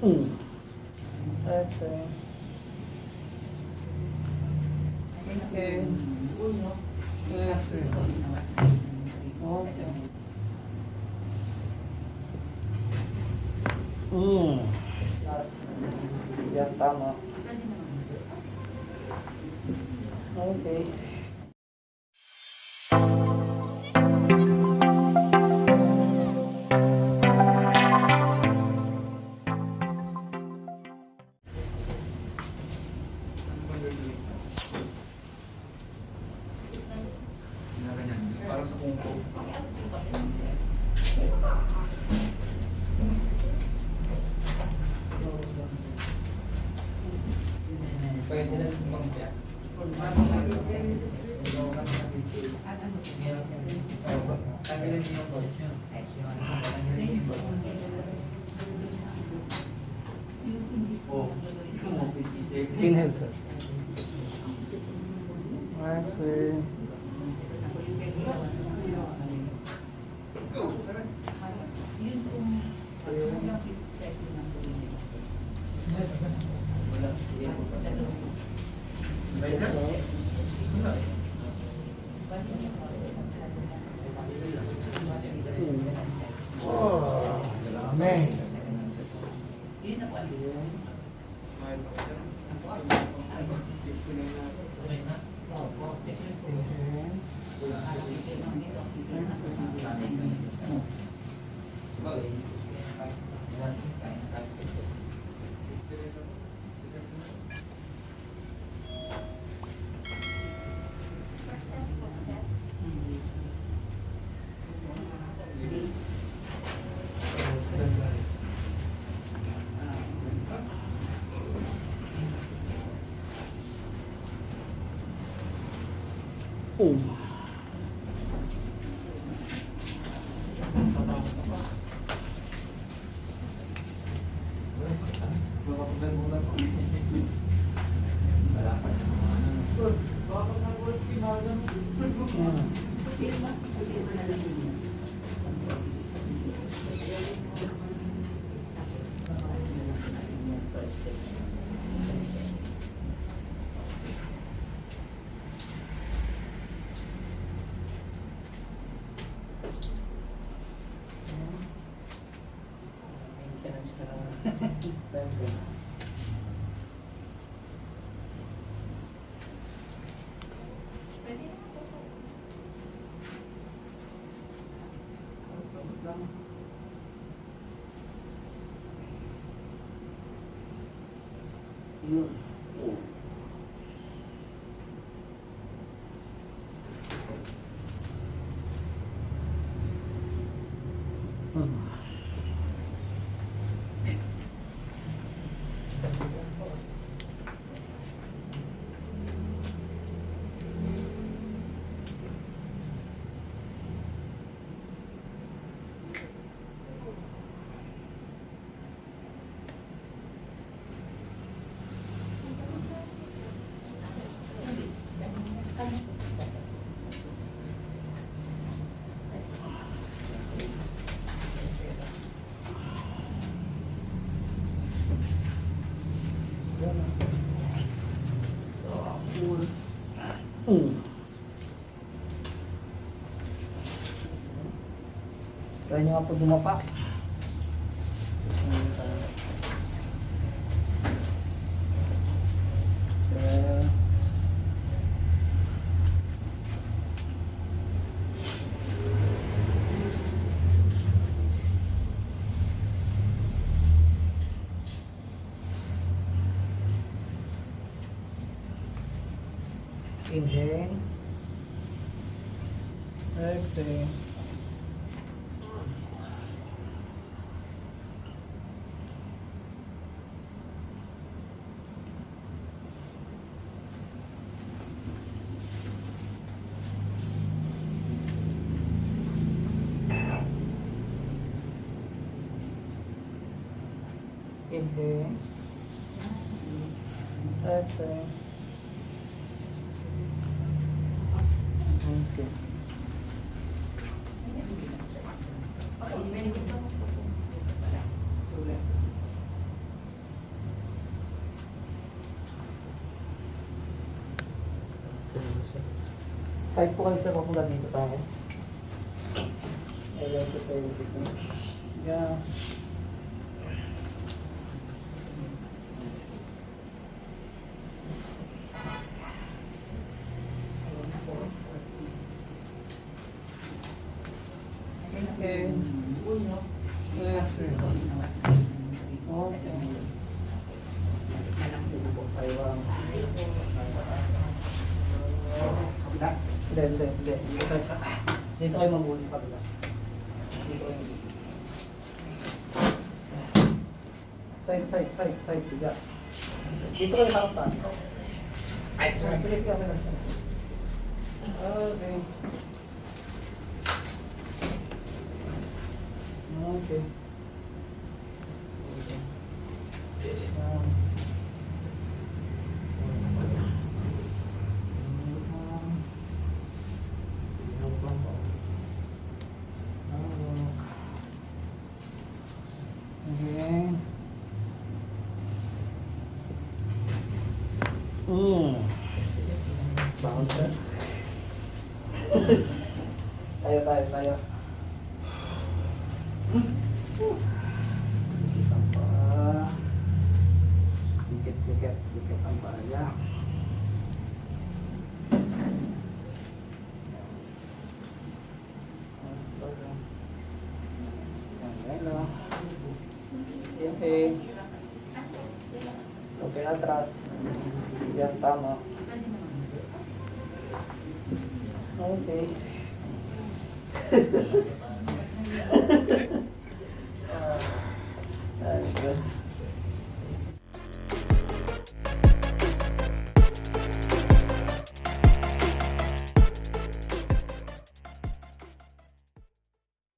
Exhale. Inhale. Exhale. Okay. Yan, tama. Okay. Para sa kungko. Pwede na sumangkya. Tanggalin niyo po. Inhale first. Exhale. Oh, dami. Try nyo nga po dumapa. Inhale. Exhale. Inhale. Exhale. Okay. Okay, ready to go. Side po kayo sir, papunta dito sa akin. Ayan po tayo dito. Yeah. Okay. Yes, sir. Okay. Hindi. Dito kayo mag-uuli sa kabila. Dito kayo mag-uuli. Side, tiga. Dito kayo harap saan? Ay, sorry. Sige, kabila. Okay. Okay. Okay. Sound siya. Tayo. Dikit ang paya. Hello. Okay. Okay, atras. Yan, tama. Okay.